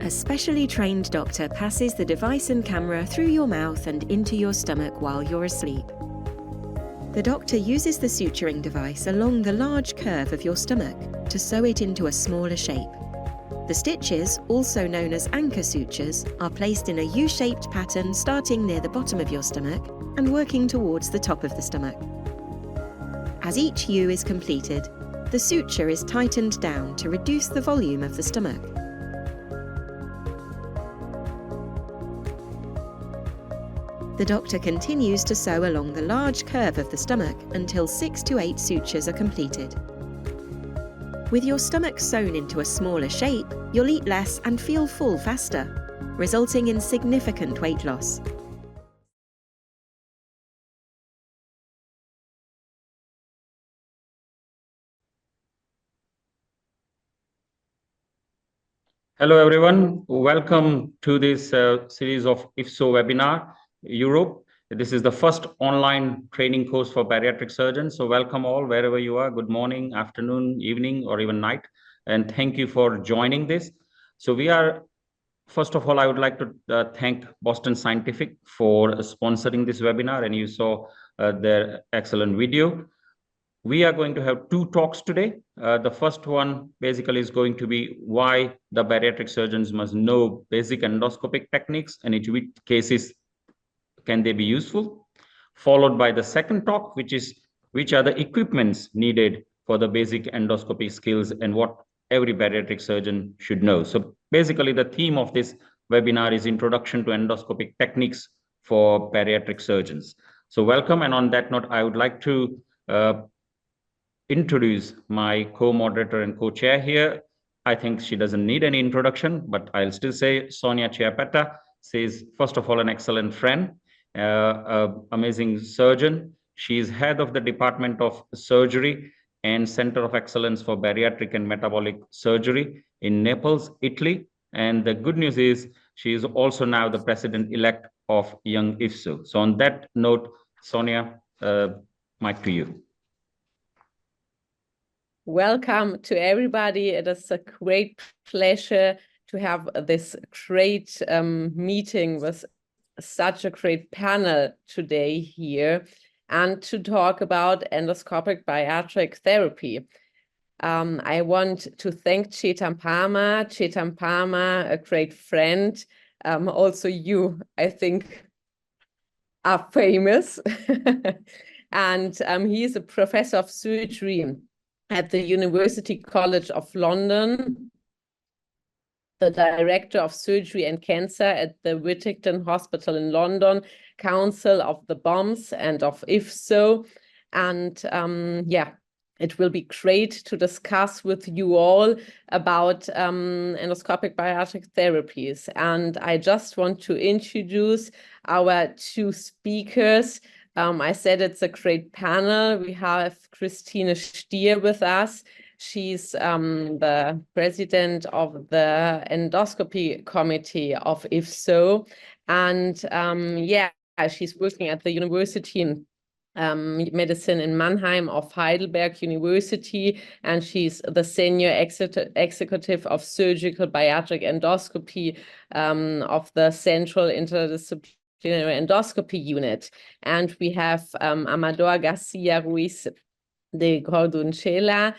A specially trained doctor passes the device and camera through your mouth and into your stomach while you're asleep. The doctor uses the suturing device along the large curve of your stomach to sew it into a smaller shape. The stitches, also known as anchor sutures, are placed in a U-shaped pattern starting near the bottom of your stomach and working towards the top of the stomach. As each U is completed, the suture is tightened down to reduce the volume of the stomach. The doctor continues to sew along the large curve of the stomach until 6 to 8 sutures are completed. With your stomach sewn into a smaller shape, you'll eat less and feel full faster, resulting in significant weight loss. Hello everyone, welcome to this series of IFSO webinar Europe. This is the first online training course for bariatric surgeons. So welcome all wherever you are. Good morning, afternoon, evening, or even night. And thank you for joining this. So first of all, I would like to thank Boston Scientific for sponsoring this webinar, and you saw their excellent video. We are going to have 2 talks today. The first one basically is going to be why the bariatric surgeons must know basic endoscopic techniques and in which cases can they be useful. Followed by the second talk, which is which are the equipments needed for the basic endoscopy skills and what every bariatric surgeon should know. So basically the theme of this webinar is Introduction to Endoscopic Techniques for Bariatric Surgeons. So welcome, and on that note, I would like to introduce my co-moderator and co-chair here. I think she doesn't need any introduction, but I'll still say Sonia Chiapetta. She's first of all an excellent friend, amazing surgeon. She is head of the Department of Surgery and Center of Excellence for Bariatric and Metabolic Surgery in Naples, Italy. And the good news is she is also now the president-elect of Young IFSO. So on that note, Sonia, mic to you. Welcome to everybody. It is a great pleasure to have this great meeting with such a great panel today here and to talk about endoscopic bariatric therapy. I want to thank Chetan Parma. Chetan Parma, a great friend. Also you, I think, are famous. And he is a professor of surgery at the University College of London, the director of surgery and cancer at the Whittington Hospital in London, counsel of the BOMS and of IFSO. And yeah, it will be great to discuss with you all about endoscopic bariatric therapies. And I just want to introduce our 2 speakers. I said it's a great panel. We have Christine Stier with us. She's the president of the endoscopy committee of IFSO. And yeah, she's working at the University in Medicine in Mannheim of Heidelberg University. And she's the senior executive of surgical bariatric endoscopy of the Central Interdisciplinary Endoscopy Unit. And we have Amador Garcia Ruiz de Gordonchela.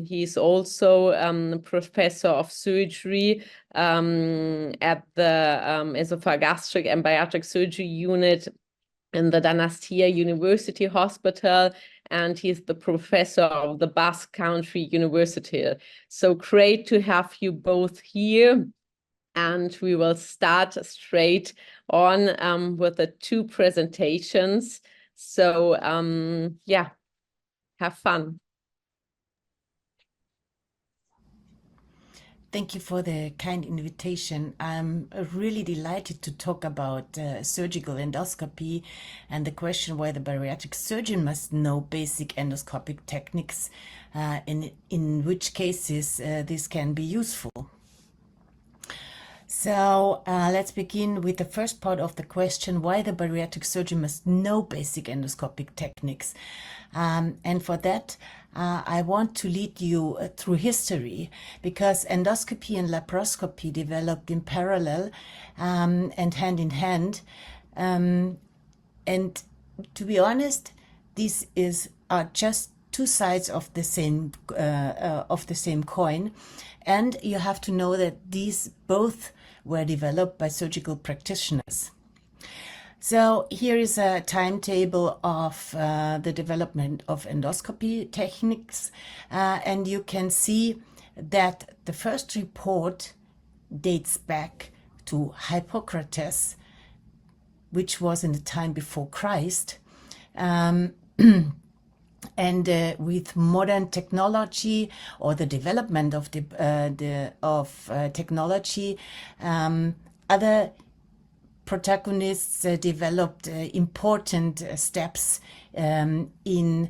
He's also professor of surgery at the esophageal and bariatric surgery unit in the Donastia University Hospital, and he's the professor of the Basque Country University. So great to have you both here. And we will start straight on with the 2 presentations. So yeah, have fun. Thank you for the kind invitation. I'm really delighted to talk about surgical endoscopy and the question why the bariatric surgeon must know basic endoscopic techniques, in which cases this can be useful. So let's begin with the first part of the question, why the bariatric surgeon must know basic endoscopic techniques. And for that, I want to lead you through history, because endoscopy and laparoscopy developed in parallel and hand in hand. And to be honest, these are just two sides of the same coin, and you have to know that these both were developed by surgical practitioners. So here is a timetable of the development of endoscopy techniques, and you can see that the first report dates back to Hippocrates, which was in the time before Christ. And with modern technology, or the development of technology, other protagonists developed important steps in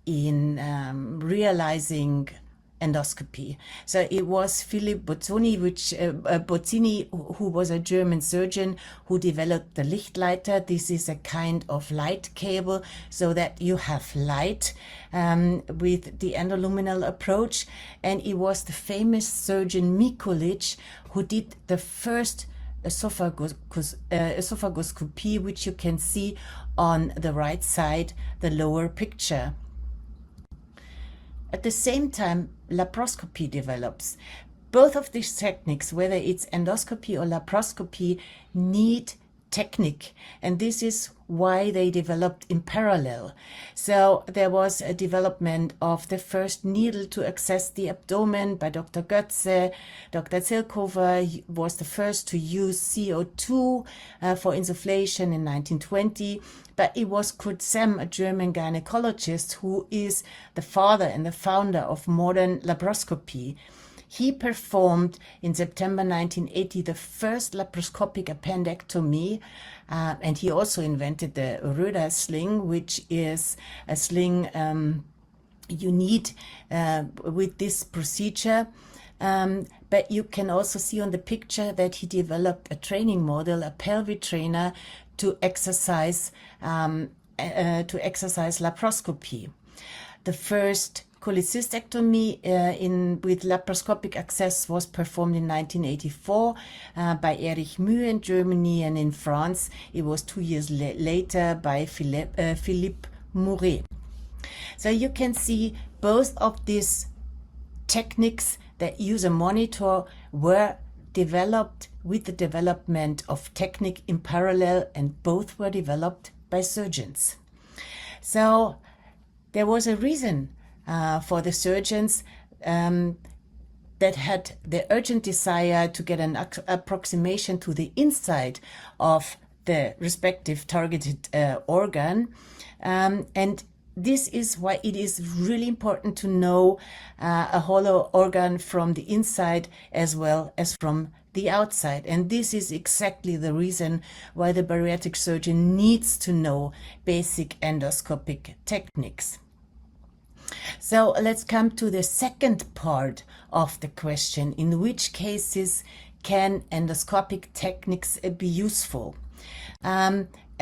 realizing endoscopy. So it was Philipp Bozzini, who was a German surgeon, who developed the Lichtleiter. This is a kind of light cable, so that you have light with the endoluminal approach. And it was the famous surgeon Mikulicz who did the first esophagoscopy, which you can see on the right side, the lower picture. At the same time, laparoscopy develops. Both of these techniques, whether it's endoscopy or laparoscopy, need technique, and this is why they developed in parallel. So there was a development of the first needle to access the abdomen by Dr. Götze. Dr. Zilkova was the first to use CO2 for insufflation in 1920, but it was Kurt Sem, a German gynecologist, who is the father and the founder of modern laparoscopy. He performed in September 1980 the first laparoscopic appendectomy, and he also invented the Röder sling, which is a sling you need with this procedure. But you can also see on the picture that he developed a training model, a pelvic trainer, to exercise laparoscopy. The first cholecystectomy with laparoscopic access was performed in 1984 by Erich Mühe in Germany, and in France it was 2 years later by Philippe Mouret. So you can see both of these techniques that use a monitor were developed with the development of technique in parallel, and both were developed by surgeons. So there was a reason for the surgeons that had the urgent desire to get an approximation to the inside of the respective targeted organ. And this is why it is really important to know a hollow organ from the inside as well as from the outside. And this is exactly the reason why the bariatric surgeon needs to know basic endoscopic techniques. So let's come to the second part of the question: in which cases can endoscopic techniques be useful?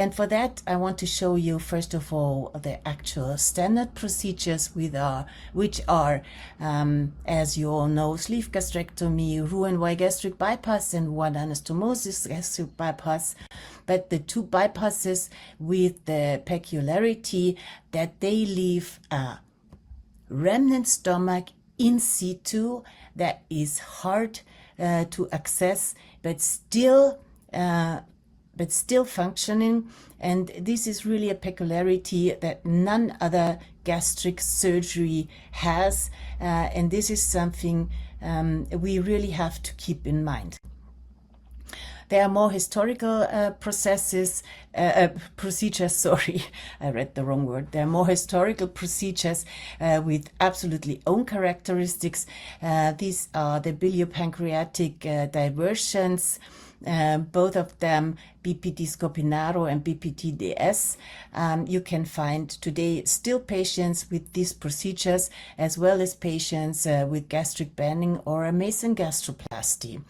And for that, I want to show you, first of all, the actual standard procedures, which are, as you all know, sleeve gastrectomy, Roux-en-Y gastric bypass, and one anastomosis gastric bypass. But the two bypasses with the peculiarity that they leave a remnant stomach in situ that is hard to access, but still functioning. And this is really a peculiarity that none other gastric surgery has, and this is something we really have to keep in mind. There are more historical procedures, sorry, I read the wrong word. There are more historical procedures with absolutely own characteristics. These are the biliopancreatic diversions, both of them BPD Scopinaro and BPTDS. You can find today still patients with these procedures, as well as patients with gastric banding or a Mason gastroplasty.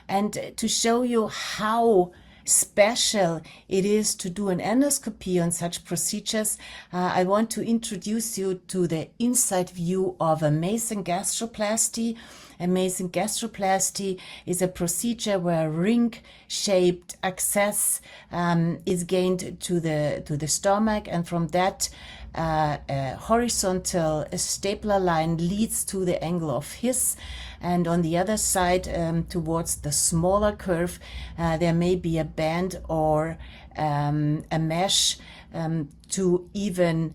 And to show you how special it is to do an endoscopy on such procedures, I want to introduce you to the inside view of a Mason gastroplasty. A Mason gastroplasty is a procedure where a ring-shaped access is gained to the stomach, and from that a horizontal stapler line leads to the angle of His, and on the other side towards the smaller curve there may be a band or a mesh to even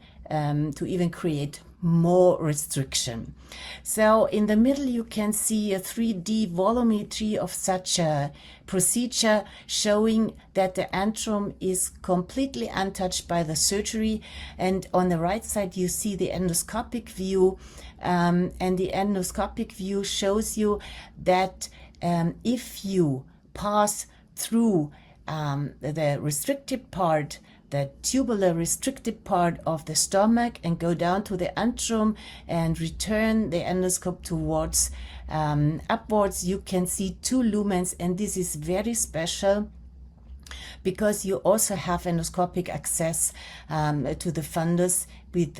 create more restriction. So in the middle you can see a 3D volumetry of such a procedure showing that the antrum is completely untouched by the surgery, and on the right side you see the endoscopic view, and the endoscopic view shows you that if you pass through the restricted part, the tubular restricted part of the stomach, and go down to the antrum and return the endoscope towards upwards, you can see 2 lumens, and this is very special because you also have endoscopic access to the fundus with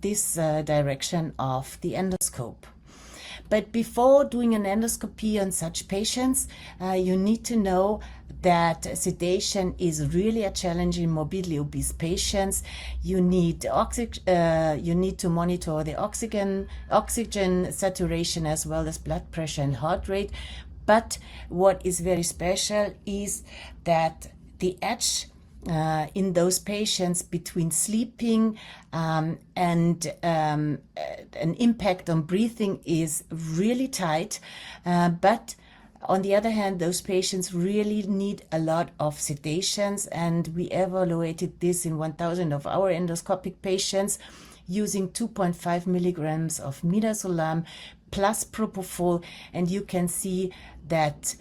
this direction of the endoscope. But before doing an endoscopy on such patients, you need to know that sedation is really a challenge in morbidly obese patients. You need to monitor the oxygen saturation as well as blood pressure and heart rate. But what is very special is that the edge in those patients between sleeping and an impact on breathing is really tight, but on the other hand, those patients really need a lot of sedations, and we evaluated this in 1,000 of our endoscopic patients using 2.5 milligrams of midazolam plus propofol, and you can see that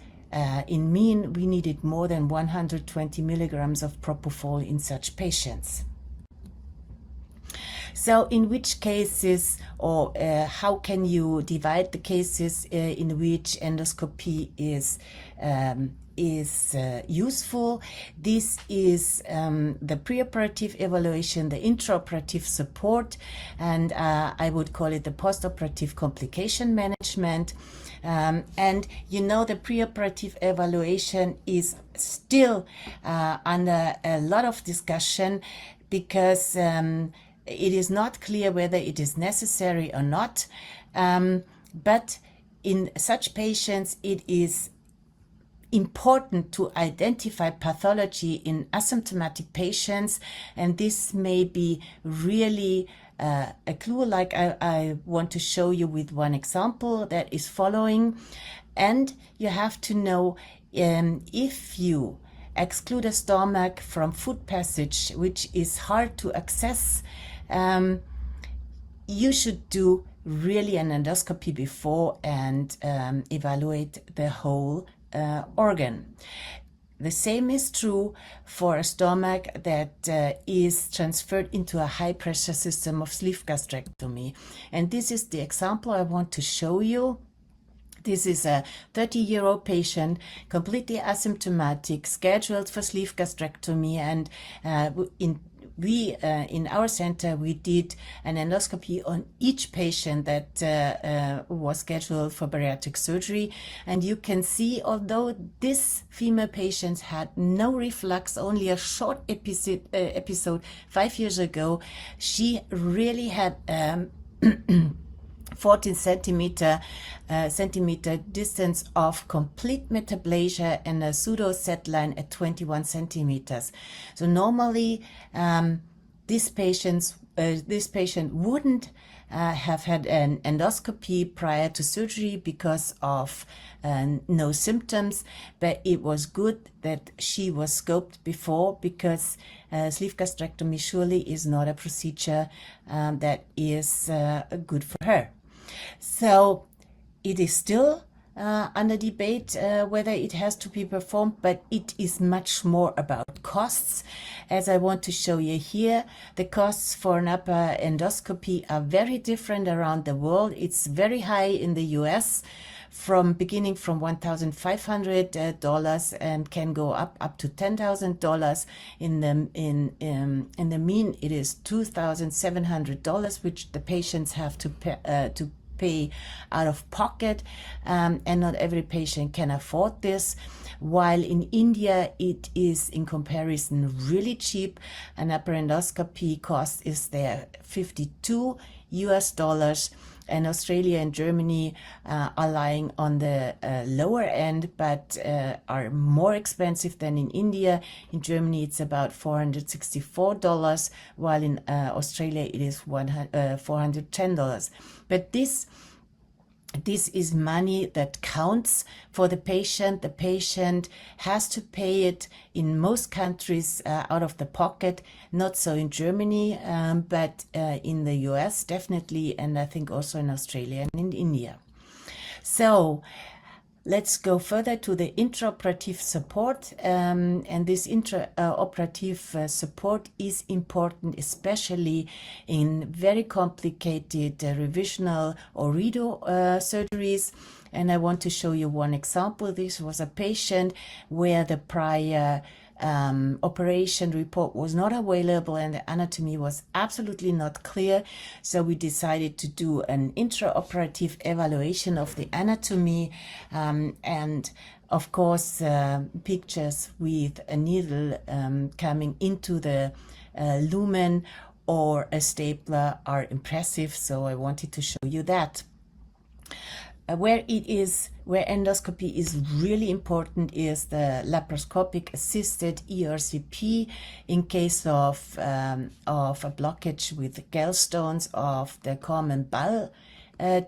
in mean we needed more than 120 milligrams of propofol in such patients. So in which cases, or how can you divide the cases in which endoscopy is useful? This is the preoperative evaluation, the intraoperative support, and I would call it the postoperative complication management. And you know, the preoperative evaluation is still under a lot of discussion because it is not clear whether it is necessary or not, but in such patients it is important to identify pathology in asymptomatic patients, and this may be really a clue, like I want to show you with one example that is following. And you have to know if you exclude a stomach from food passage, which is hard to access, you should do really an endoscopy before and evaluate the whole organ. The same is true for a stomach that is transferred into a high pressure system of sleeve gastrectomy. And this is the example I want to show you. This is a 30-year-old patient, completely asymptomatic, scheduled for sleeve gastrectomy, and in our center, we did an endoscopy on each patient that was scheduled for bariatric surgery. And you can see, although this female patient had no reflux, only a short episode 5 years ago, she really had 14 centimeter distance of complete metaplasia and a pseudo set line at 21 centimeters. So normally this patient wouldn't have had an endoscopy prior to surgery because of no symptoms, but it was good that she was scoped before, because sleeve gastrectomy surely is not a procedure that is good for her. So it is still under debate whether it has to be performed, but it is much more about costs. As I want to show you here, the costs for an upper endoscopy are very different around the world. It's very high in the US, from beginning from $1,500 and can go up to $10,000. In the mean, it is $2,700, which the patients have to pay out of pocket, and not every patient can afford this. While in India it is in comparison really cheap. An upper endoscopy cost is there $52, and Australia and Germany are lying on the lower end, but are more expensive than in India. In Germany it's about $464, while in Australia it is $410. But this is money that counts for the patient. The patient has to pay it in most countries out of the pocket, not so in Germany, but in the US definitely, and I think also in Australia and in India. So let's go further to the intraoperative support, and this intraoperative support is important, especially in very complicated revisional or redo surgeries. And I want to show you one example. This was a patient where the prior operation report was not available and the anatomy was absolutely not clear. So we decided to do an intraoperative evaluation of the anatomy, and of course pictures with a needle coming into the lumen or a stapler are impressive. So I wanted to show you that. Where endoscopy is really important is the laparoscopic assisted ERCP in case of a blockage with gallstones of the common bowel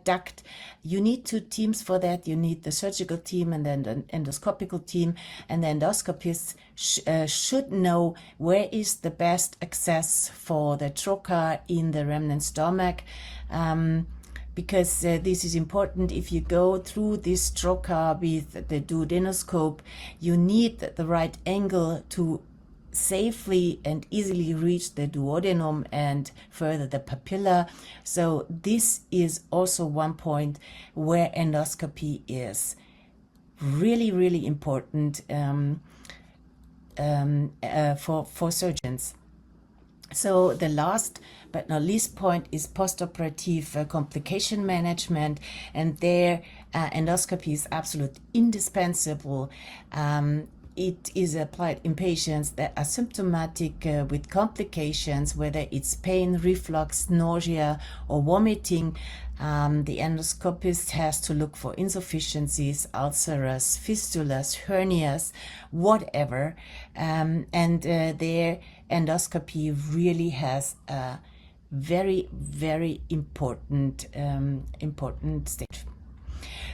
duct. You need two teams for that. You need the surgical team and then the endoscopical team, and the endoscopists should know where is the best access for the trocar in the remnant stomach. Because this is important. If you go through this trocar with the duodenoscope, you need the right angle to safely and easily reach the duodenum and further the papilla. So this is also one point where endoscopy is really, really important for surgeons. So the last but not least point is postoperative complication management, and there endoscopy is absolutely indispensable. It is applied in patients that are symptomatic with complications, whether it's pain, reflux, nausea, or vomiting. The endoscopist has to look for insufficiencies, ulcers, fistulas, hernias, whatever. And their endoscopy really has a very, very important stage.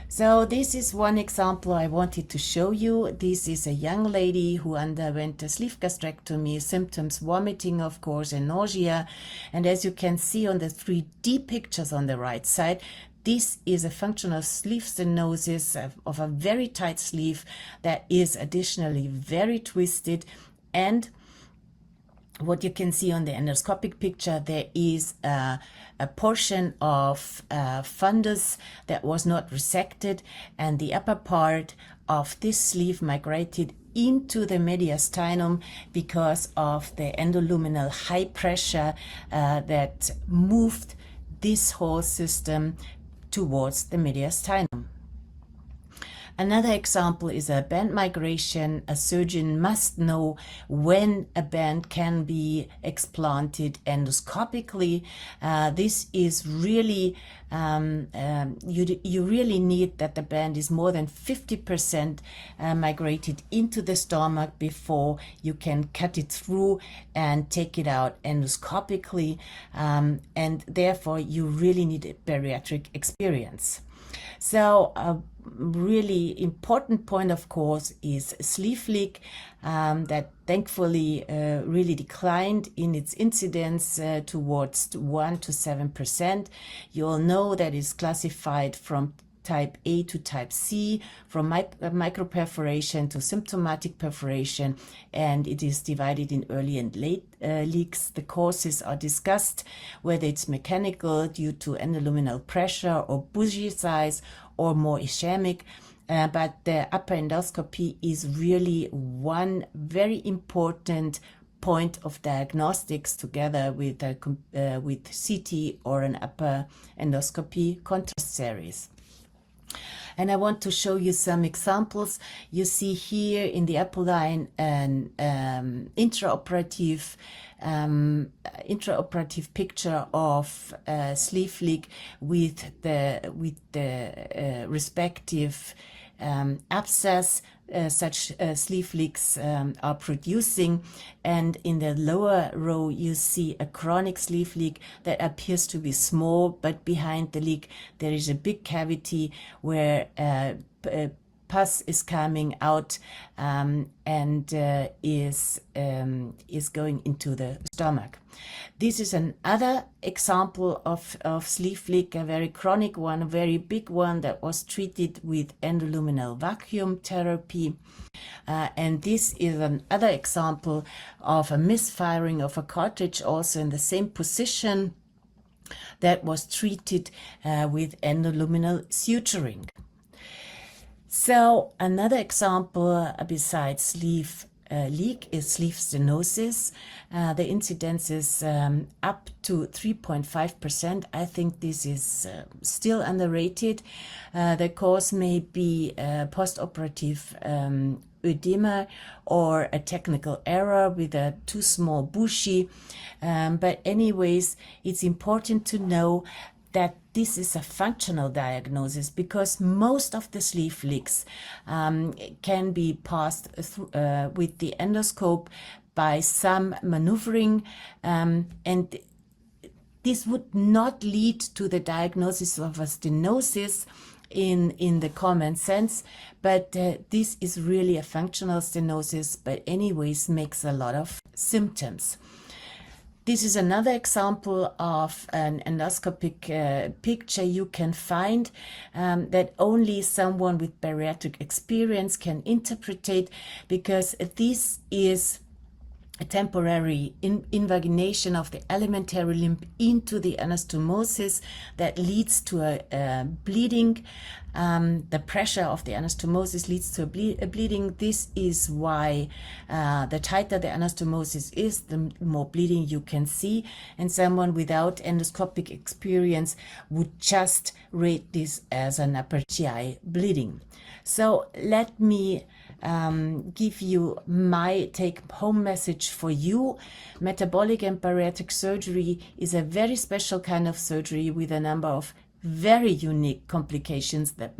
So this is one example I wanted to show you. This is a young lady who underwent a sleeve gastrectomy, symptoms vomiting, of course, and nausea. And as you can see on the 3D pictures on the right side, this is a functional sleeve stenosis of a very tight sleeve that is additionally very twisted. And what you can see on the endoscopic picture, there is a portion of fundus that was not resected, and the upper part of this sleeve migrated into the mediastinum because of the endoluminal high pressure that moved this whole system towards the mediastinum. Another example is a band migration. A surgeon must know when a band can be explanted endoscopically. This is really, you really need that the band is more than 50% migrated into the stomach before you can cut it through and take it out endoscopically. And therefore you really need a bariatric experience. So a really important point, of course, is sleeve leak that thankfully really declined in its incidence towards 1 to 7%. You all know that is classified from type A to type C, from microperforation to symptomatic perforation, and it is divided in early and late leaks. The causes are discussed, whether it's mechanical due to endoluminal pressure or bougie size or more ischemic. But the upper endoscopy is really one very important point of diagnostics, together with CT or an upper endoscopy contrast series. And I want to show you some examples. You see here in the upper line an intraoperative picture of sleeve leak with the respective abscess such sleeve leaks are producing. And in the lower row you see a chronic sleeve leak that appears to be small, but behind the leak there is a big cavity where pus is coming out and is going into the stomach. This is another example of sleeve leak, a very chronic one, a very big one that was treated with endoluminal vacuum therapy. And this is another example of a misfiring of a cartridge, also in the same position, that was treated with endoluminal suturing. So another example besides sleeve leak is sleeve stenosis. The incidence is up to 3.5%. I think this is still underrated. The cause may be postoperative edema or a technical error with a too small bushi. But anyways, it's important to know that this is a functional diagnosis, because most of the sleeve leaks can be passed through, with the endoscope by some maneuvering, and this would not lead to the diagnosis of a stenosis in the common sense, but this is really a functional stenosis, but anyways makes a lot of symptoms. This is another example of an endoscopic picture you can find that only someone with bariatric experience can interpret, because this is a temporary invagination of the alimentary limb into the anastomosis that leads to a bleeding. The pressure of the anastomosis leads to a bleeding. This is why the tighter the anastomosis is, the more bleeding you can see. And someone without endoscopic experience would just rate this as an upper GI bleeding. So let me give you my take-home message for you. Metabolic and bariatric surgery is a very special kind of surgery with a number of very unique complications that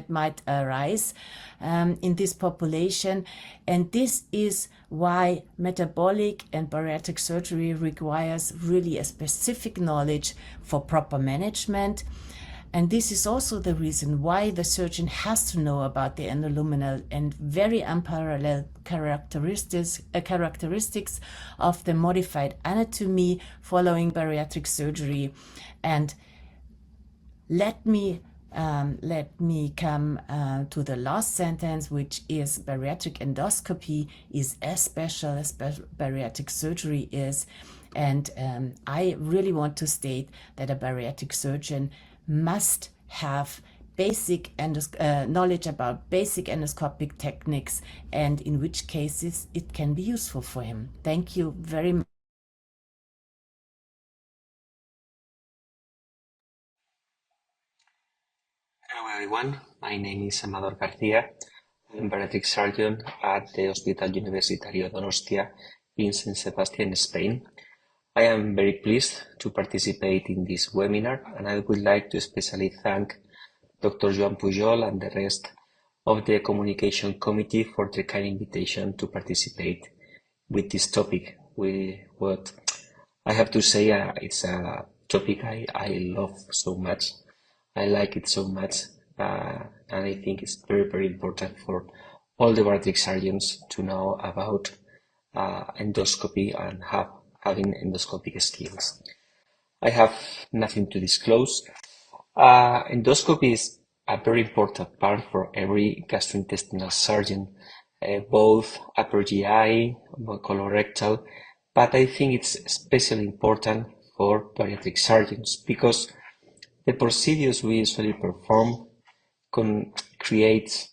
might arise in this population, and this is why metabolic and bariatric surgery requires really a specific knowledge for proper management. And this is also the reason why the surgeon has to know about the endoluminal and very unparalleled characteristics of the modified anatomy following bariatric surgery. And let me come to the last sentence, which is bariatric endoscopy is as special as bariatric surgery is. And I really want to state that a bariatric surgeon must have basic knowledge about basic endoscopic techniques, and in which cases it can be useful for him. Thank you very much. Hello everyone, my name is Amador Garcia. I'm a bariatric surgeon at the Hospital Universitario Donostia in San Sebastian, Spain. I am very pleased to participate in this webinar, and I would like to especially thank Dr. Joan Pujol and the rest of the communication committee for the kind invitation to participate with this topic. What I have to say, it's a topic I love so much. I like it so much, and I think it's very, very important for all the bariatric surgeons to know about endoscopy and having endoscopic skills. I have nothing to disclose. Endoscopy is a very important part for every gastrointestinal surgeon, both upper GI, colorectal, but I think it's especially important for bariatric surgeons because the procedures we usually perform create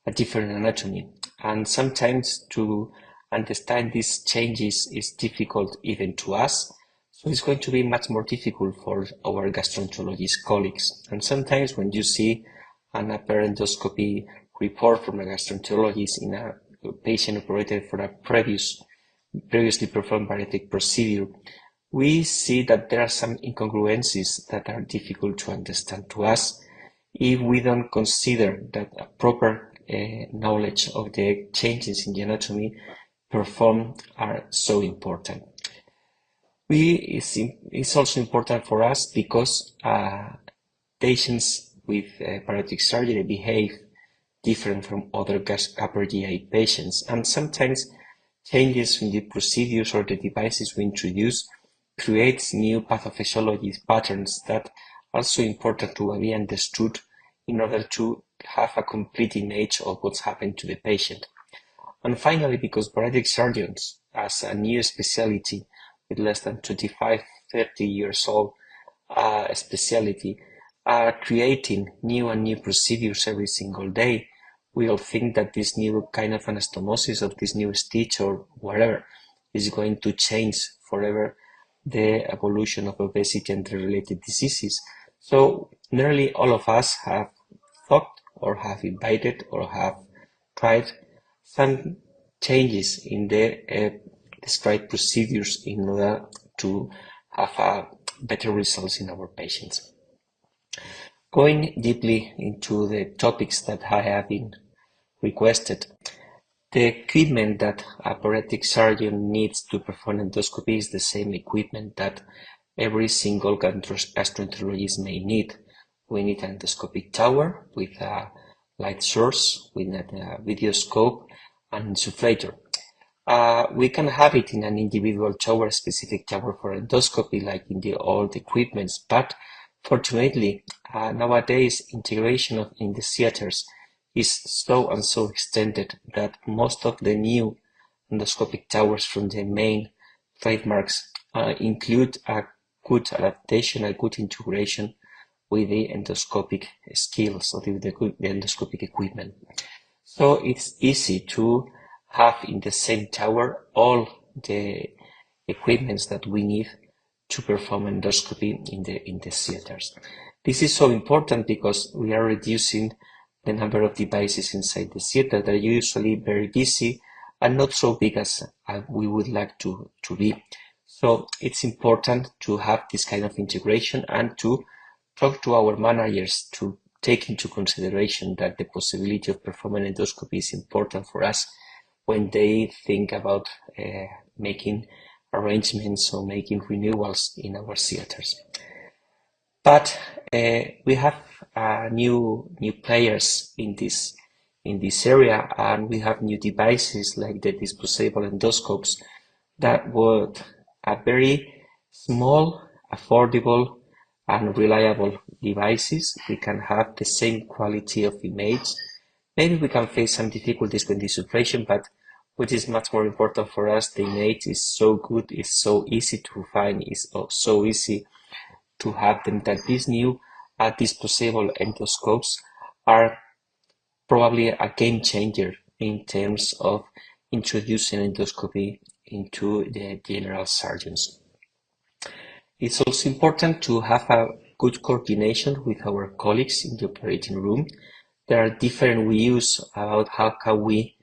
a different anatomy, and sometimes to understand these changes is difficult even to us. So it's going to be much more difficult for our gastroenterologist colleagues. And sometimes when you see an upper endoscopy report from a gastroenterologist in a patient operated for a previously performed bariatric procedure, we see that there are some incongruencies that are difficult to understand to us if we don't consider that a proper knowledge of the changes in the anatomy performed are so important. It's also important for us because patients with bariatric surgery behave different from other upper GI patients, and sometimes changes in the procedures or the devices we introduce creates new pathophysiology patterns that are also important to be understood in order to have a complete image of what's happened to the patient. And finally, because bariatric surgeons, as a new specialty with less than 25, 30 years old specialty, are creating new and new procedures every single day, we all think that this new kind of anastomosis of this new stitch or whatever is going to change forever the evolution of obesity and the related diseases. So nearly all of us have thought or have invited or have tried some changes in the described procedures in order to have better results in our patients. Going deeply into the topics that I have been requested, the equipment that a bariatric surgeon needs to perform endoscopy is the same equipment that every single gastroenterologist may need. We need an endoscopic tower with a light source, we need a video scope, and insufflator. We can have it in an individual tower, specific tower for endoscopy, like in the old equipments, but fortunately, nowadays integration in the theaters is so extended that most of the new endoscopic towers from the main trademarks include a good adaptation, a good integration with the endoscopic skills of the endoscopic equipment. So it's easy to have in the same tower all the equipments that we need to perform endoscopy in the theaters. This is so important because we are reducing the number of devices inside the theater that are usually very busy and not so big as we would like to be. So it's important to have this kind of integration and to talk to our managers to take into consideration that the possibility of performing endoscopy is important for us when they think about making arrangements or making renewals in our theaters. But we have new players in this area, and we have new devices like the disposable endoscopes that would are very small, affordable, and reliable devices. We can have the same quality of image. Maybe we can face some difficulties with insufflation, but what is much more important for us, the image is so good, it's so easy to find, it's so easy to have them, that these new disposable endoscopes are probably a game changer in terms of introducing endoscopy into the general surgeons. It's also important to have a good coordination with our colleagues in the operating room. There are different views about how can we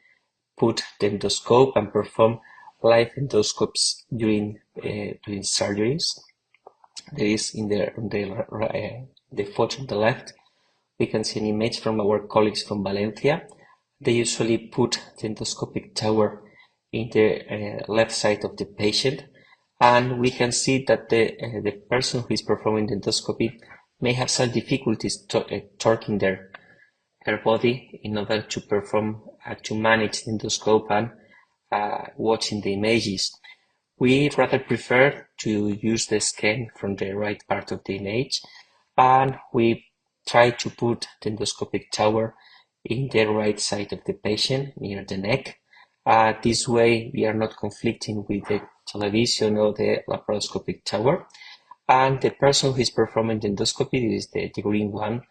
put the endoscope and perform live endoscopes during surgeries. There is in the photo on the left, we can see an image from our colleagues from Valencia. They usually put the endoscopic tower in the left side of the patient, and we can see that the person who is performing the endoscopy may have some difficulties torquing her body in order to perform to manage the endoscope and watching the images. We rather prefer to use the scan from the right part of the image, and we try to put the endoscopic tower in the right side of the patient, near the neck. This way, we are not conflicting with the television or the laparoscopic tower. And the person who is performing the endoscopy, this is the green one,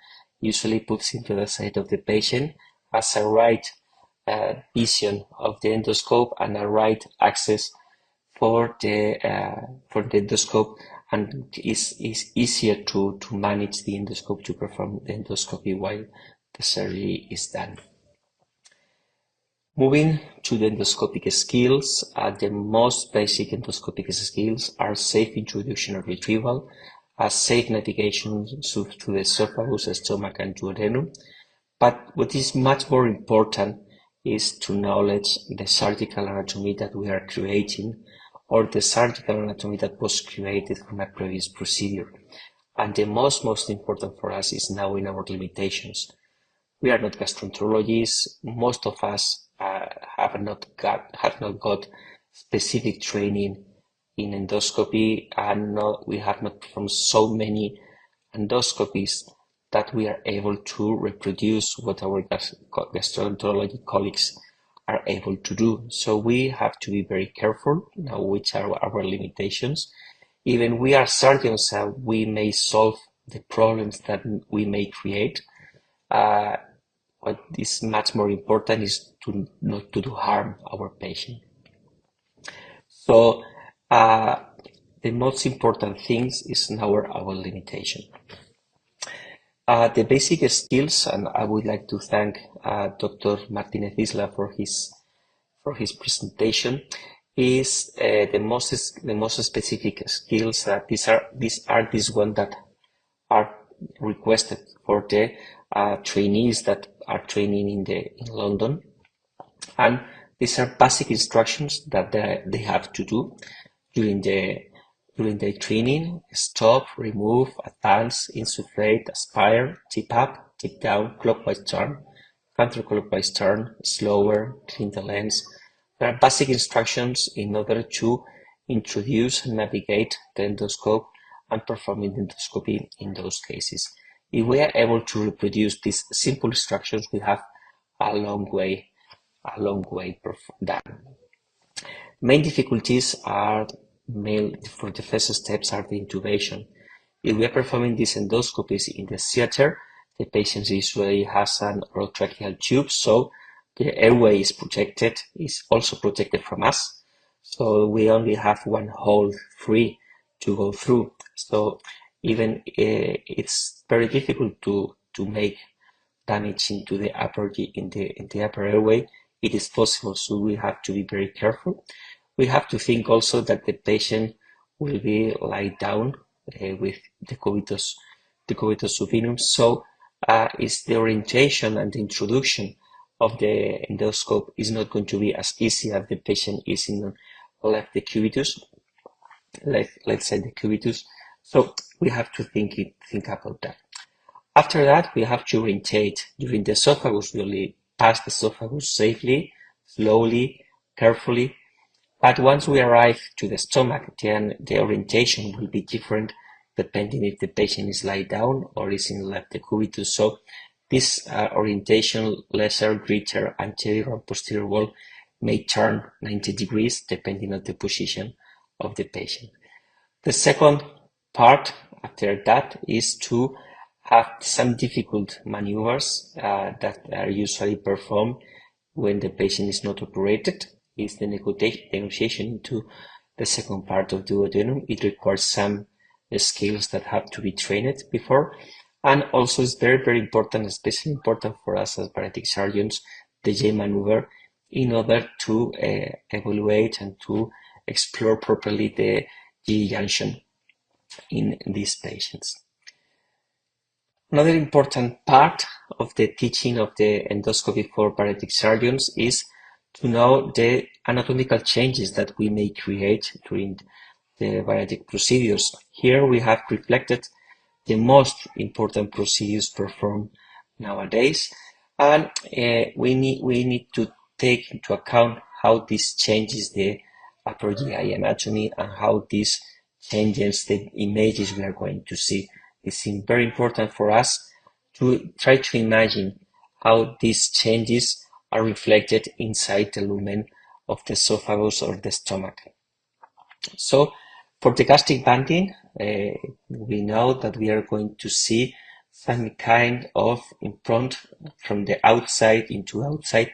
usually puts into the side of the patient, has a right vision of the endoscope and a right access for the endoscope, and is easier to manage the endoscope, to perform the endoscopy while the surgery is done. Moving to the endoscopic skills, the most basic endoscopic skills are safe introduction and retrieval, safe navigation through the esophagus, stomach, and duodenum. But what is much more important is to knowledge the surgical anatomy that we are creating, or the surgical anatomy that was created from a previous procedure. And the most important for us is knowing our limitations. We are not gastroenterologists. Most of us have not got specific training in endoscopy, and we have not performed so many endoscopies that we are able to reproduce what our gastroenterology colleagues are able to do. So we have to be very careful now which are our limitations. Even we are surgeons, we may solve the problems that we may create. What is much more important is to not to do harm our patient. So the most important things is now our limitation. The basic skills, and I would like to thank Dr. Martinez Isla for his presentation, is the most specific skills. That these are one that are requested for the trainees that are training in London, and these are basic instructions that they have to do during the training: stop, remove, advance, insufflate, aspire, tip up, tip down, clockwise turn, counterclockwise turn, slower, clean the lens. There are basic instructions in order to introduce and navigate the endoscope and performing the endoscopy in those cases. If we are able to reproduce these simple instructions, we have a long way done. Main difficulties are for the first steps are the intubation. If we are performing these endoscopies in the theater, the patient usually has an orotracheal tube, so the airway is also protected from us. So we only have one hole free to go through. So even it's very difficult to make damage into the upper airway. It is possible, so we have to be very careful. We have to think also that the patient will be lie down with the cubitus supinum. So is the orientation and the introduction of the endoscope is not going to be as easy as the patient is in let's say the cubitus. So we have to think about that. After that, we have to orientate during the esophagus. We only pass the esophagus safely, slowly, carefully. But once we arrive to the stomach, then the orientation will be different depending if the patient is lie down or is in left decubitus. So this orientation, lesser, greater, anterior or posterior wall, may turn 90 degrees depending on the position of the patient. The second part after that is to have some difficult maneuvers that are usually performed when the patient is not operated. Is the negotiation into the second part of the duodenum. It requires some skills that have to be trained before, and also it's very important, especially important for us as bariatric surgeons, the J maneuver, in order to evaluate and to explore properly the G junction in these patients. Another important part of the teaching of the endoscopy for bariatric surgeons is to know the anatomical changes that we may create during the bariatric procedures. Here we have reflected the most important procedures performed nowadays, and we need to take into account how this changes the upper GI anatomy and how this changes the images we are going to see. It's very important for us to try to imagine how these changes are reflected inside the lumen of the esophagus or the stomach. So for the gastric banding, we know that we are going to see some kind of imprint from the outside into outside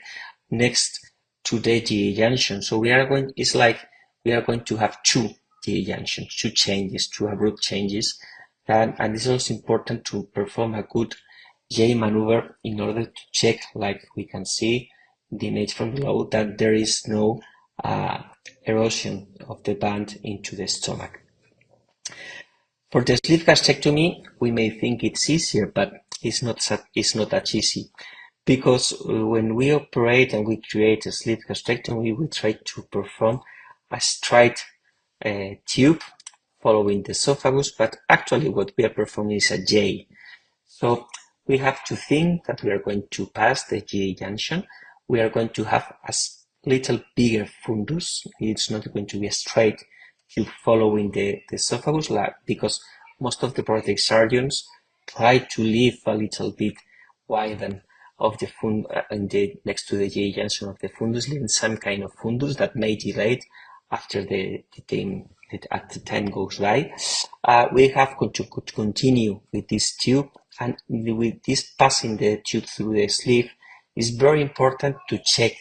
next to the GE junction. So we are going to have two GE junctions, two changes, two abrupt changes. And it's also important to perform a good J maneuver in order to check, like we can see in the image from below, that there is no erosion of the band into the stomach. For the sleeve gastrectomy, we may think it's easier, but it's not that easy, because when we operate and we create a sleeve gastrectomy, we try to perform a straight tube following the esophagus, but actually what we are performing is a J. So we have to think that we are going to pass the GA junction. We are going to have a little bigger fundus. It's not going to be a straight tube following the esophagus, because most of the bariatric surgeons try to leave a little bit wider of the next to the GA junction of the fundus, leaving some kind of fundus that may dilate after the time goes by. We have to continue with this tube, and with this passing the tube through the sleeve, it's very important to check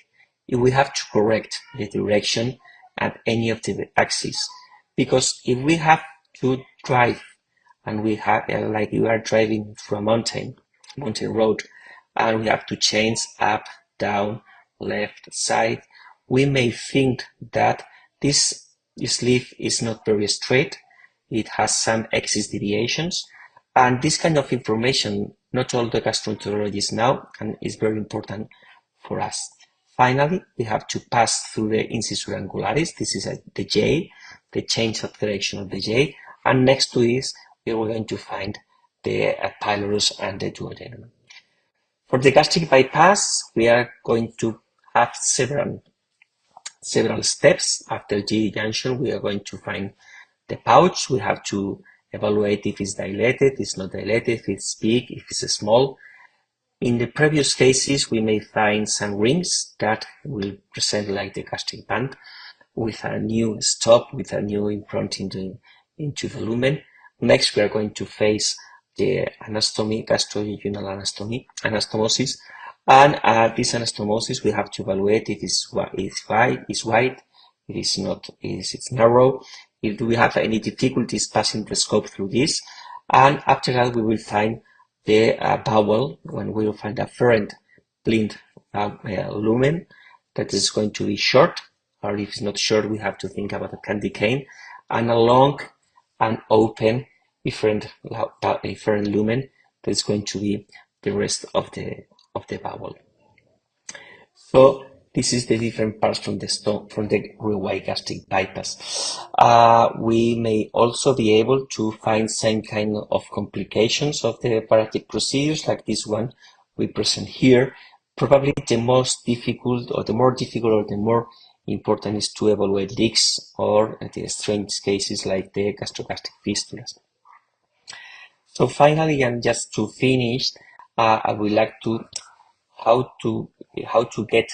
if we have to correct the direction at any of the axes. Because if we have to drive and we have, like you are driving through a mountain road, and we have to change up, down, left, side, we may think that this sleeve is not very straight. It has some axis deviations, and this kind of information not all the gastroenterologists know, and is very important for us. Finally, we have to pass through the incisor angularis. This is the J, the change of direction of the J, and next to this we are going to find the pylorus and the duodenum. For the gastric bypass, we are going to have several steps. After GE junction, we are going to find the pouch. We have to evaluate if it's dilated, it's not dilated, if it's big, if it's small. In the previous cases, we may find some rings that will present like the gastric band with a new stop, with a new imprint into the lumen. Next, we are going to face the anastomy, gastrointestinal anastomosis. And this anastomosis, we have to evaluate if it's wide, if it's not, if it's narrow, if we have any difficulties passing the scope through this. And after that, we will find the bowel, when we will find a afferent blind lumen that is going to be short, or if it's not short, we have to think about a candy cane, and a long and open efferent lumen that is going to be the rest of the bowel. So this is the different parts from the real-wide gastric bypass. We may also be able to find some kind of complications of the bariatric procedures, like this one we present here. Probably the most difficult, or the more difficult, or the more important is to evaluate leaks, or the strange cases like the gastrogastric fistulas. So finally, and just to finish, I would like to how to get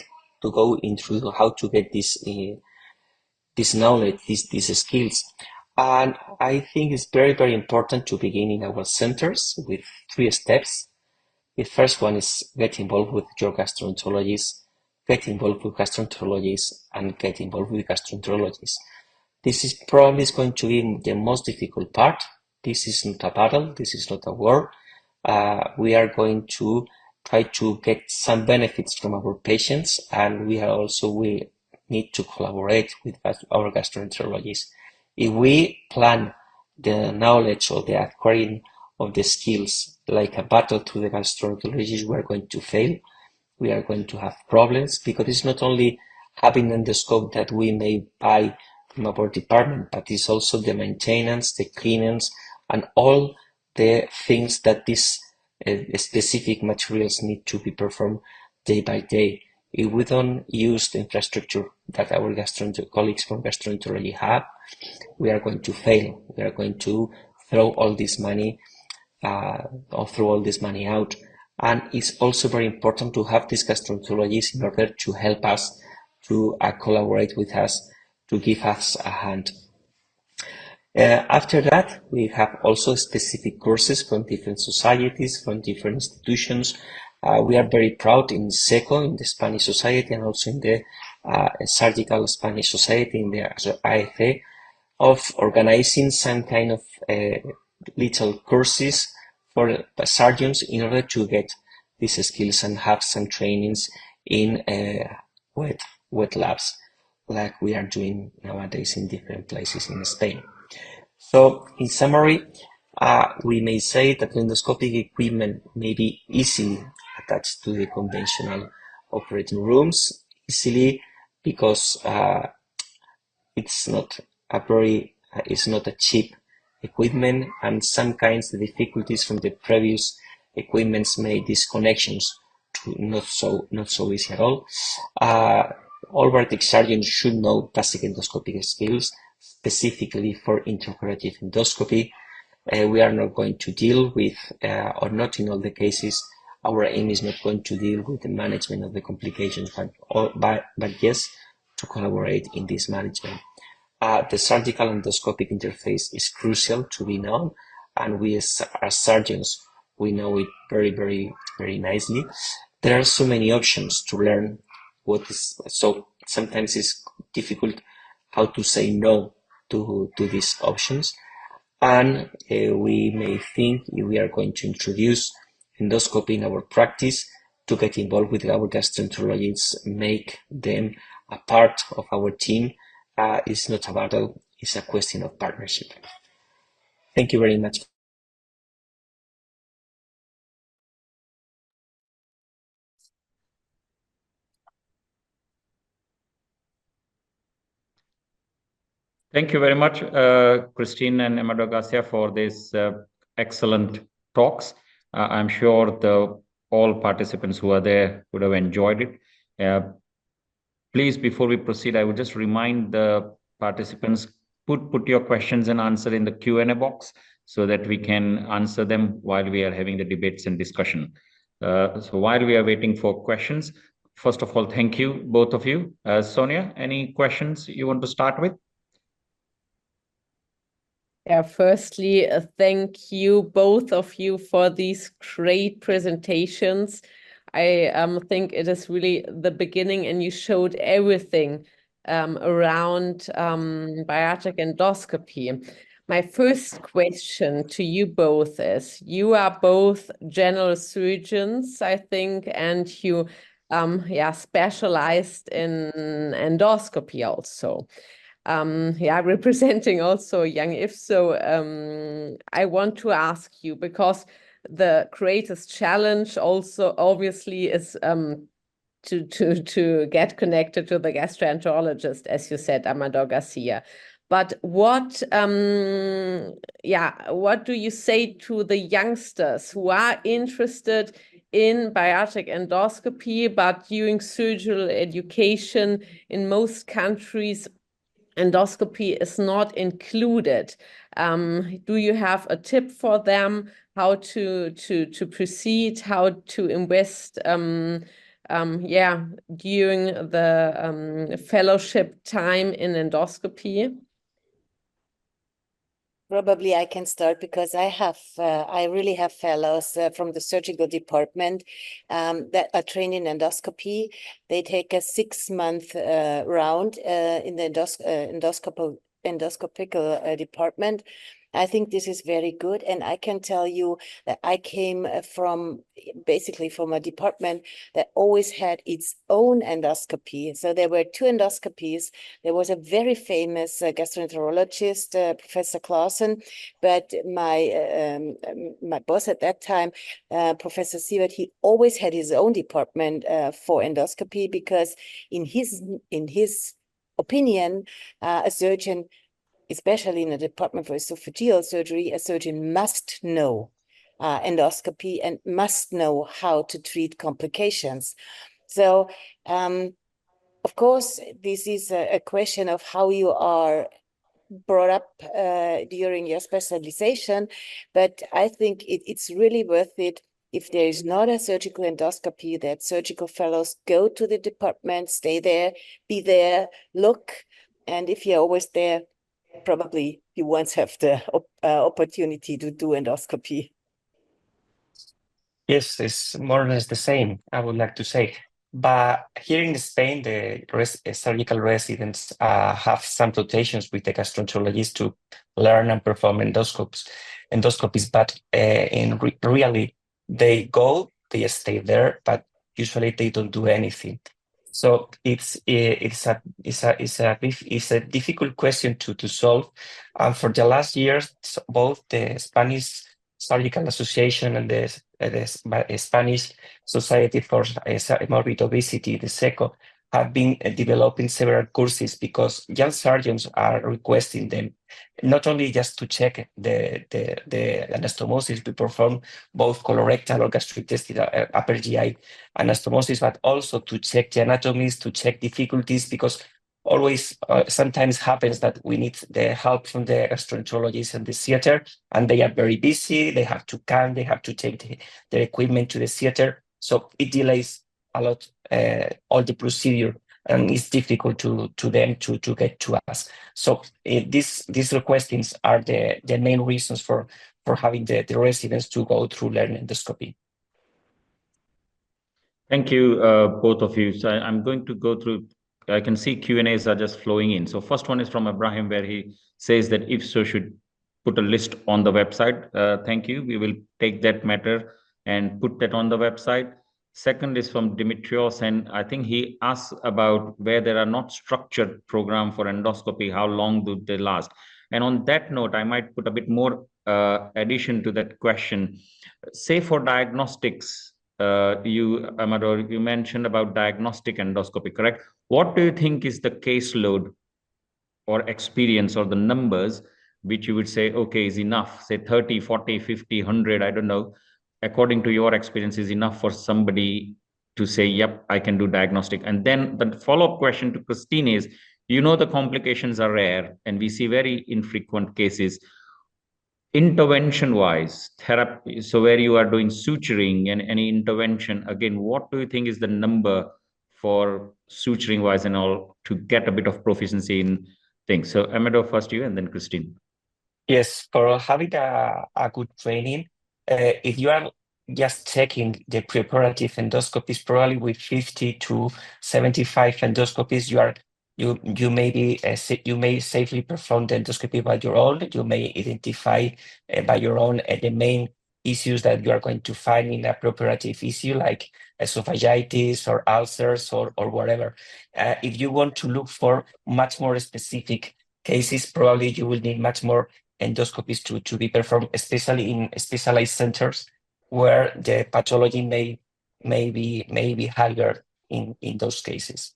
this knowledge, these skills. And I think it's very, very important to begin in our centers with 3 steps. The first one is get involved with your gastroenterologist, get involved with gastroenterologists, and get involved with gastroenterologists. This is probably going to be the most difficult part. This is not a battle, this is not a war. We are going to try to get some benefits from our patients, and we need to collaborate with our gastroenterologists. If we plan the knowledge or the acquiring of the skills like a battle to the gastroenterologist, we are going to fail. We are going to have problems, because it's not only having an endoscope that we may buy from our department, but it's also the maintenance, the cleanance, and all the things that these specific materials need to be performed day by day. If we don't use the infrastructure that our colleagues from gastroenterology have, we are going to fail. We are going to throw all this money throw all this money out. And it's also very important to have these gastroenterologists in order to help us, to collaborate with us, to give us a hand. After that, we have also specific courses from different societies, from different institutions. We are very proud in SECO, in the Spanish Society, and also in the Surgical Spanish Society, in the IFA, of organizing some kind of little courses for surgeons in order to get these skills and have some trainings in wet labs, like we are doing nowadays in different places in Spain. So, in summary, we may say that endoscopic equipment may be easily attached to the conventional operating rooms, easily because it's not a cheap equipment, and sometimes the difficulties from the previous equipments made these connections to not so easy at all. All bariatric surgeons should know basic endoscopic skills, specifically for intraoperative endoscopy. We are not going to deal with, or not in all the cases, our aim is not going to deal with the management of the complications, but yes, to collaborate in this management. The surgical endoscopic interface is crucial to be known, and we as surgeons, we know it very, very, very nicely. There are so many options to learn what is, so sometimes it's difficult how to say no to these options. And we may think if we are going to introduce endoscopy in our practice, to get involved with our gastroenterologists, make them a part of our team. It's not a battle, it's a question of partnership. Thank you very much. Thank you very much, Christine and Amador Garcia, for these excellent talks. I'm sure all participants who are there would have enjoyed it. Please, before we proceed, I would just remind the participants, put your questions and answer in the Q&A box so that we can answer them while we are having the debates and discussion. So while we are waiting for questions, first of all, thank you, both of you. Sonia, any questions you want to start with? Yeah, firstly, thank you, both of you, for these great presentations. I think it is really the beginning, and you showed everything around bariatric endoscopy. My first question to you both is, you are both general surgeons, I think, and you specialized in endoscopy also. Representing also Young IFSO, I want to ask you, because the greatest challenge also obviously is to get connected to the gastroenterologist, as you said, Amador Garcia. But what do you say to the youngsters who are interested in bariatric endoscopy, but during surgical education in most countries, endoscopy is not included? Do you have a tip for them how to proceed, how to invest during the fellowship time in endoscopy? Probably I can start, because I really have fellows from the surgical department that are trained in endoscopy. They take a 6-month round in the endoscopic department. I think this is very good, and I can tell you that I came basically from a department that always had its own endoscopy. So there were 2 endoscopies. There was a very famous gastroenterologist, Professor Clausen, but my boss at that time, Professor Sievert, he always had his own department for endoscopy, because in his opinion, a surgeon, especially in the department for esophageal surgery, a surgeon must know endoscopy and must know how to treat complications. So, of course, this is a question of how you are brought up during your specialization, but I think it's really worth it. If there is not a surgical endoscopy, that surgical fellows go to the department, stay there, be there, look, and if you're always there, probably you won't have the opportunity to do endoscopy. Yes, it's more or less the same, I would like to say. But here in Spain, the surgical residents have some rotations with the gastroenterologist to learn and perform endoscopies. But really, they go, they stay there, but usually they don't do anything. So it's a difficult question to solve. And for the last years, both the Spanish Surgical Association and the Spanish Society for Morbid Obesity, the SECO, have been developing several courses because young surgeons are requesting them not only just to check the anastomosis, to perform both colorectal or gastrointestinal upper GI anastomosis, but also to check the anatomies, to check difficulties, because always sometimes happens that we need the help from the gastroenterologist and the theater, and they are very busy. They have to come, they have to take their equipment to the theater. So it delays a lot all the procedure, and it's difficult to them to get to us. So these requestings are the main reasons for having the residents to go through learn endoscopy. Thank you, both of you. So I'm going to go through, I can see Q&As are just flowing in. So first one is from Ibrahim, where he says that IFSO should put a list on the website. Thank you. We will take that matter and put that on the website. Second is from Dimitrios, and I think he asks about where there are not structured program for endoscopy, how long do they last? And on that note, I might put a bit more addition to that question. Say for diagnostics, Amador, you mentioned about diagnostic endoscopy, correct? What do you think is the caseload or experience or the numbers which you would say, okay, is enough, say 30, 40, 50, 100, I don't know, according to your experience, is enough for somebody to say, yep, I can do diagnostic? And then the follow-up question to Christine is, you know, the complications are rare and we see very infrequent cases. Intervention wise, therapy, so where you are doing suturing and any intervention, again, what do you think is the number for suturing wise and all to get a bit of proficiency in things? So Amador, first you, and then Christine. Yes, for having a good training, if you are just checking the preoperative endoscopies, probably with 50 to 75 endoscopies, you may safely perform the endoscopy by your own. You may identify by your own the main issues that you are going to find in a preoperative issue, like esophagitis or ulcers or whatever. If you want to look for much more specific cases, probably you will need much more endoscopies to be performed, especially in specialized centers where the pathology may be higher in those cases.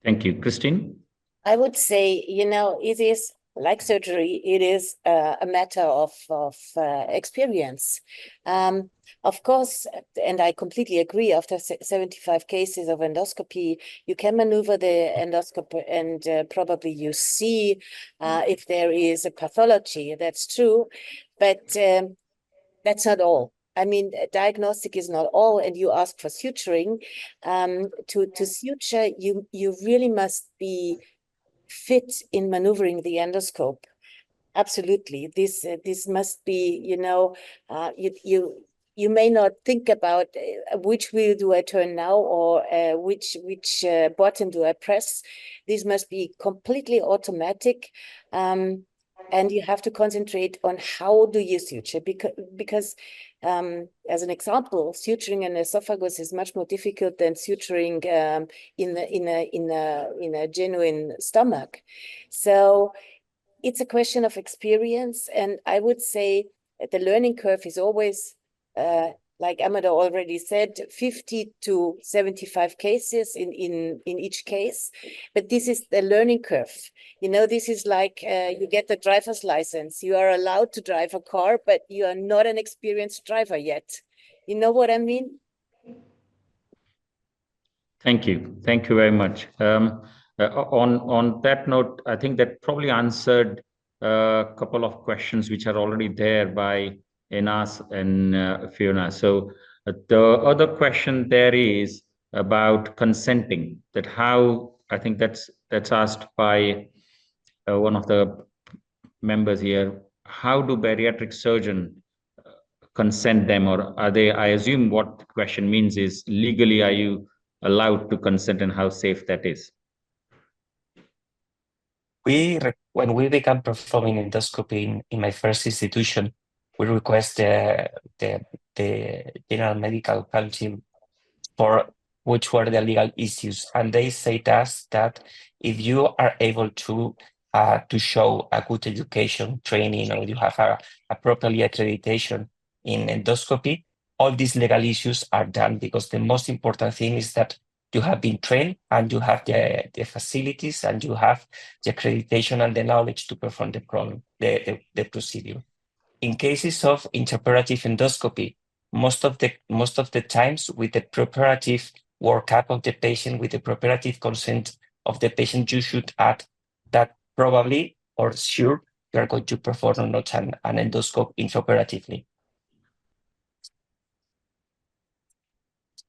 Thank you. Christine? I would say, it is like surgery, it is a matter of experience. Of course, and I completely agree, after 75 cases of endoscopy, you can maneuver the endoscopy and probably you see if there is a pathology. That's true, but that's not all. I mean, diagnostic is not all, and you ask for suturing. To suture, you really must be fit in maneuvering the endoscope. Absolutely, this must be, you may not think about which wheel do I turn now, or which button do I press. This must be completely automatic. And you have to concentrate on how do you suture, because as an example, suturing an esophagus is much more difficult than suturing in a genuine stomach. So it's a question of experience, and I would say the learning curve is always, like Amador already said, 50 to 75 cases in each case. But this is the learning curve. This is like you get the driver's license. You are allowed to drive a car, but you are not an experienced driver yet. You know what I mean? Thank you. Thank you very much. On that note, I think that probably answered a couple of questions which are already there by Enas and Fiona. So the other question there is about consenting. That how I think that's asked by one of the members here. How do bariatric surgeon consent them, or are they? I assume what the question means is legally, are you allowed to consent, and how safe that is? When we began performing endoscopy in my first institution, we request the General Medical Council for which were the legal issues, and they say to us that if you are able to show a good education training, or you have a properly accreditation in endoscopy, all these legal issues are done, because the most important thing is that you have been trained and you have the facilities and you have the accreditation and the knowledge to perform the procedure. In cases of intraoperative endoscopy, most of the times, with the preparative workup of the patient, with the preparative consent of the patient, you should add that probably or sure you are going to perform or not an endoscope intraoperatively.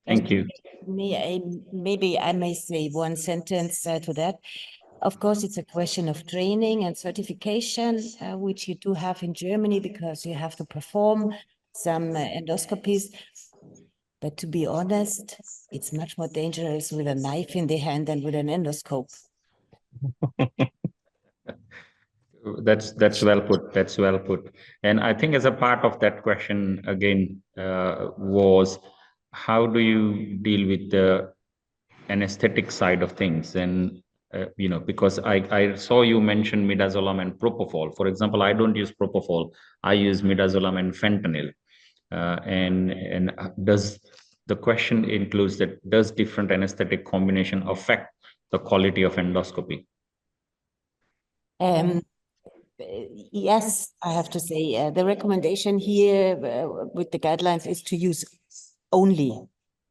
Thank you. Maybe I may say one sentence to that. Of course, it's a question of training and certification, which you do have in Germany, because you have to perform some endoscopies. But to be honest, it's much more dangerous with a knife in the hand than with an endoscope. That's well put. That's well put. And I think as a part of that question again was, how do you deal with the anesthetic side of things? And because I saw you mention midazolam and propofol. For example, I don't use propofol. I use midazolam and fentanyl. And does the question includes that, does different anesthetic combination affect the quality of endoscopy? Yes, I have to say the recommendation here with the guidelines is to use only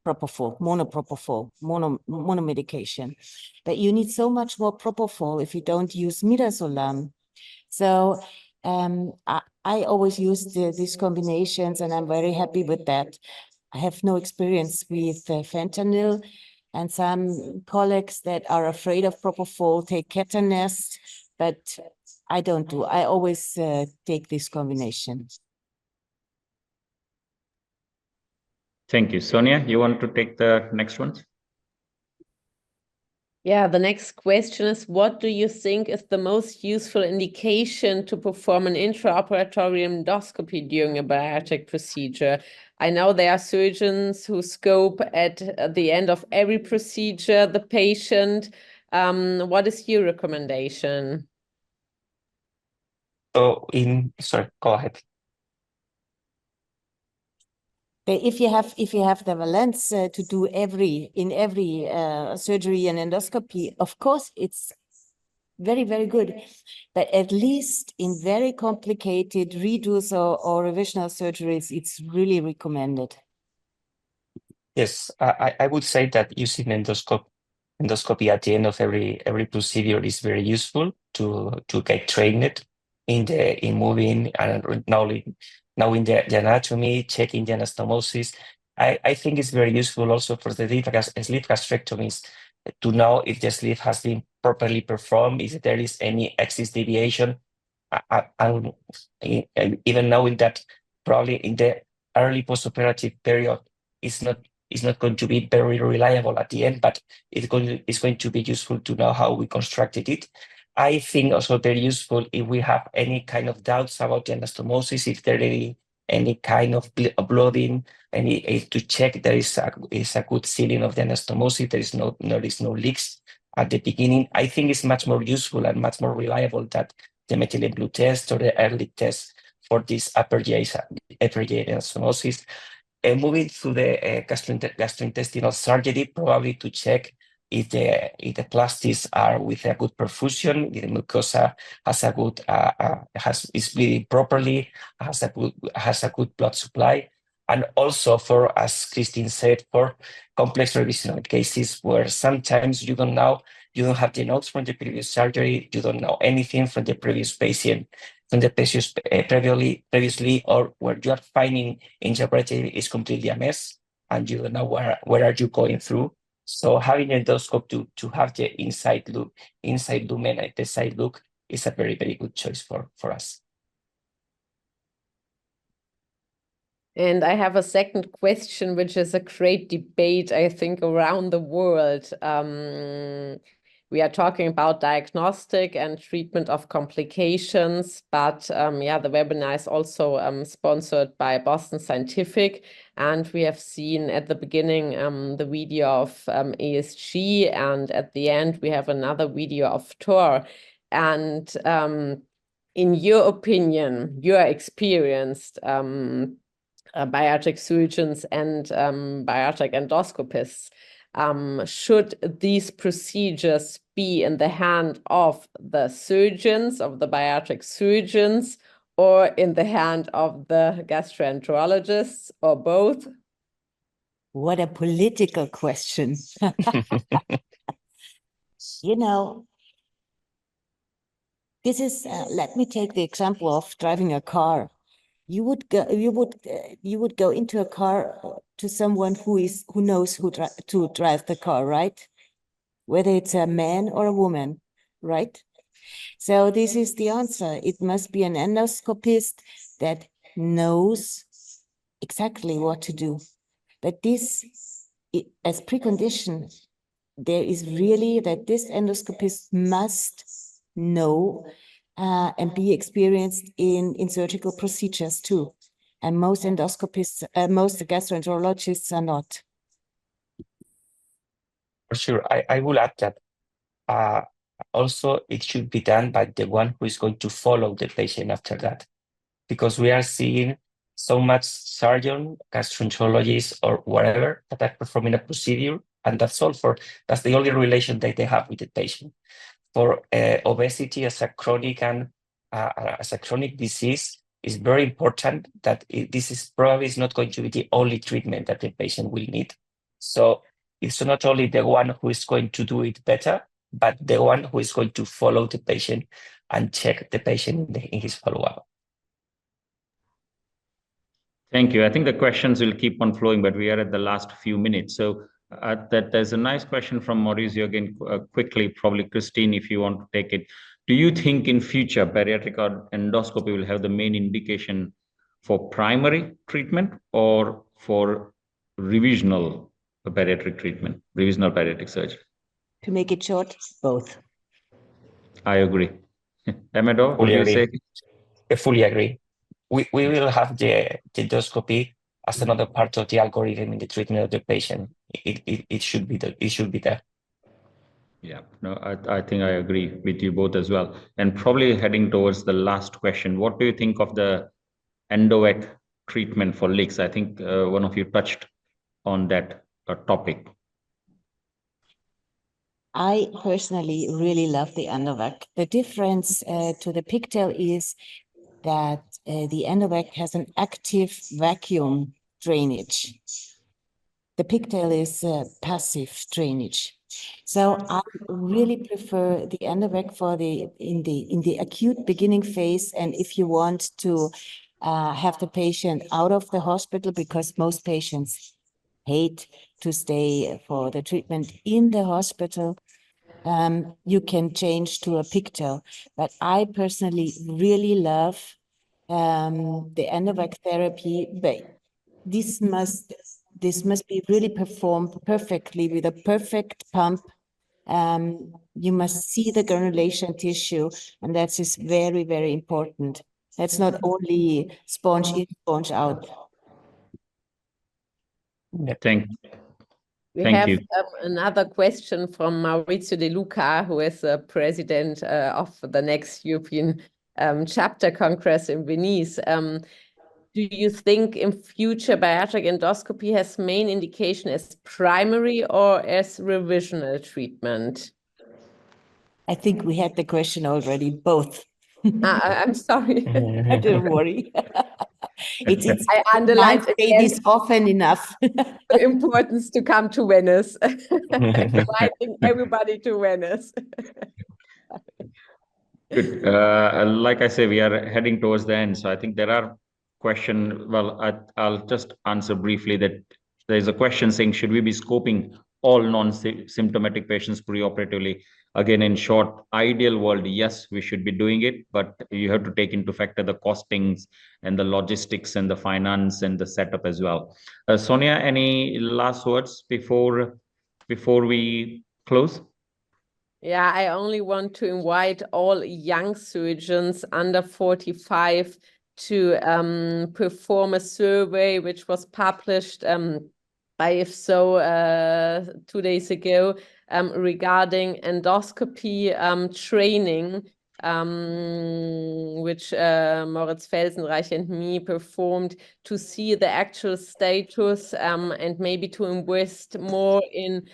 propofol, mono medication. But you need so much more propofol if you don't use midazolam. So I always use these combinations, and I'm very happy with that. I have no experience with fentanyl, and some colleagues that are afraid of propofol take Ketanest, but I don't do. I always take this combination. Thank you. Sonia, you want to take the next one? Yeah, the next question is, what do you think is the most useful indication to perform an intraoperative endoscopy during a bariatric procedure? I know there are surgeons who scope at the end of every procedure the patient. What is your recommendation? So sorry, go ahead. If you have the valence to do in every surgery and endoscopy, of course it's very, very good. But at least in very complicated redos or revisional surgeries, it's really recommended. Yes, I would say that using endoscopy at the end of every procedure is very useful to get trained in moving and knowing the anatomy, checking the anastomosis. I think it's very useful also for the sleeve gastrectomies to know if the sleeve has been properly performed, if there is any axis deviation, and even knowing that probably in the early postoperative period is not going to be very reliable at the end, but it's going to be useful to know how we constructed it. I think also very useful if we have any kind of doubts about the anastomosis, if there is any kind of blooding, to check there is a good sealing of the anastomosis, there is no leaks at the beginning. I think it's much more useful and much more reliable than the methylene blue test or the early test for this upper GI anastomosis. Moving to the gastrointestinal surgery, probably to check if the plastics are with a good perfusion, if the mucosa has a good is bleeding properly, has a good blood supply, and also for, as Christine said, for complex revisional cases where sometimes you don't know You don't have the notes from the previous surgery. You don't know anything from the previous patient, from the patient previously, or where you are finding intraoperatively is completely a mess, and you don't know where are you going through. So having endoscope to have the inside lumen at the side look is a very, very good choice for us. And I have a second question, which is a great debate, I think, around the world. We are talking about diagnostic and treatment of complications, but yeah, the webinar is also sponsored by Boston Scientific, and we have seen at the beginning the video of ESG, and at the end we have another video of TOR. And in your opinion, you are experienced bariatric surgeons and bariatric endoscopists. Should these procedures be in the hand of the surgeons, of the bariatric surgeons, or in the hand of the gastroenterologists, or both? What a political question. You know, this is, let me take the example of driving a car. You would go into a car to someone who knows to drive the car, right? Whether it's a man or a woman, right? So this is the answer. It must be an endoscopist that knows exactly what to do. But this, as precondition, there is really that this endoscopist must know and be experienced in surgical procedures too. And most endoscopists, most gastroenterologists are not. For sure, I will add that also it should be done by the one who is going to follow the patient after that, because we are seeing so much surgeon, gastroenterologists, or whatever that are performing a procedure, and that's the only relation that they have with the patient. For obesity as a chronic disease, is very important that this is probably not going to be the only treatment that the patient will need. So it's not only the one who is going to do it better, but the one who is going to follow the patient and check the patient in his follow-up. Thank you. I think the questions will keep on flowing, but we are at the last few minutes. So that there's a nice question from Mauricio again, quickly, probably Christine, if you want to take it. Do you think in future bariatric or endoscopy will have the main indication for primary treatment or for revisional bariatric treatment, revisional bariatric surgery? To make it short, both. I agree. Amador, would you say? I fully agree. We will have the endoscopy as another part of the algorithm in the treatment of the patient. It should be there. Yeah, no, I think I agree with you both as well. And probably heading towards the last question, what do you think of the EndoVec treatment for leaks? I think one of you touched on that topic. I personally really love the EndoVec. The difference to the pigtail is that the EndoVec has an active vacuum drainage. The pigtail is passive drainage. So I really prefer the EndoVec for in the acute beginning phase, and if you want to have the patient out of the hospital, because most patients hate to stay for the treatment in the hospital, you can change to a pigtail. But I personally really love the EndoVec therapy, but this must be really performed perfectly with a perfect pump. You must see the granulation tissue, and that is very, very important. That's not only sponge in, sponge out. Thank We Thank have you. Another question from Maurizio De Luca, who is the president of the next European Chapter Congress in Venice. Do you think in future bariatric endoscopy has main indication as primary or as revisional treatment? I think we had the question already, both. I'm sorry. Don't worry. It's I underlined can't say again this often enough. the importance to come to Venice. Inviting everybody to Venice. Good. Like I say, we are heading towards the end. So I think there are questions. Well, I'll just answer briefly that there's a question saying, should we be scoping all non-symptomatic patients preoperatively? Again, in short, ideal world, yes, we should be doing it, but you have to take into factor the costings and the logistics and the finance and the setup as well. Sonia, any last words before we close? Yeah, I only want to invite all young surgeons under 45 to perform a survey which was published by IFSO 2 days ago regarding endoscopy training, which Moritz Felsenreich and me performed to see the actual status and maybe to invest more in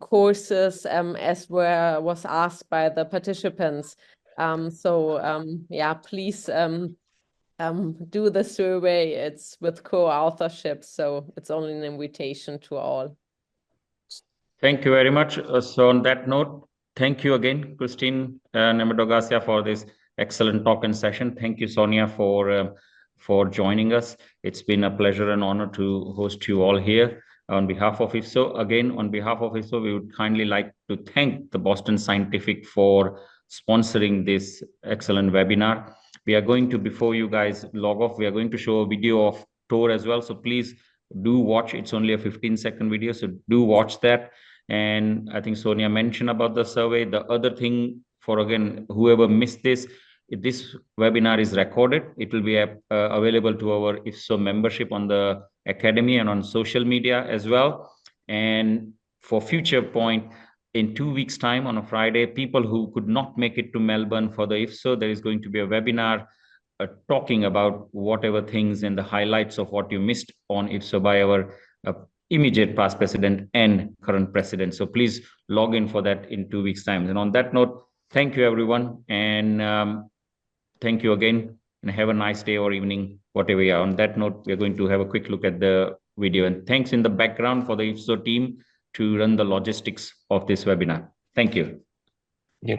courses as was asked by the participants. Yeah, please do the survey. It's with co-authorship, so it's only an invitation to all. Thank you very much. So on that note, thank you again, Christine Nemedogasia, for this excellent talk and session. Thank you, Sonia, for joining us. It's been a pleasure and honor to host you all here. On behalf of IFSO, again, on behalf of IFSO, we would kindly like to thank the Boston Scientific for sponsoring this excellent webinar. We are going to, before you guys log off, we are going to show a video of tour as well. So please do watch. It's only a 15-second video, so do watch that. And I think Sonia mentioned about the survey. The other thing, for again, whoever missed this webinar is recorded. It will be available to our IFSO membership on the Academy and on social media as well. And for future point, in 2 weeks' time on a Friday, people who could not make it to Melbourne for the IFSO, there is going to be a webinar talking about whatever things and the highlights of what you missed on IFSO by our immediate past president and current president. So please log in for that in 2 weeks' time. And on that note, thank you, everyone. And thank you again, and have a nice day or evening, whatever you are. On that note, we're going to have a quick look at the video. And thanks in the background for the IFSO team to run the logistics of this webinar. Thank you. Yeah.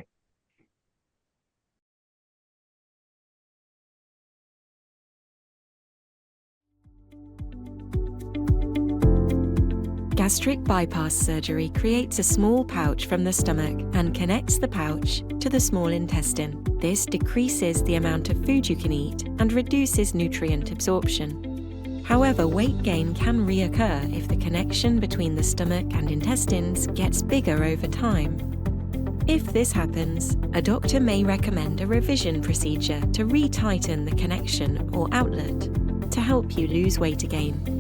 Gastric bypass surgery creates a small pouch from the stomach and connects the pouch to the small intestine. This decreases the amount of food you can eat and reduces nutrient absorption. However, weight gain can reoccur if the connection between the stomach and intestines gets bigger over time. If this happens, a doctor may recommend a revision procedure to retighten the connection or outlet to help you lose weight again.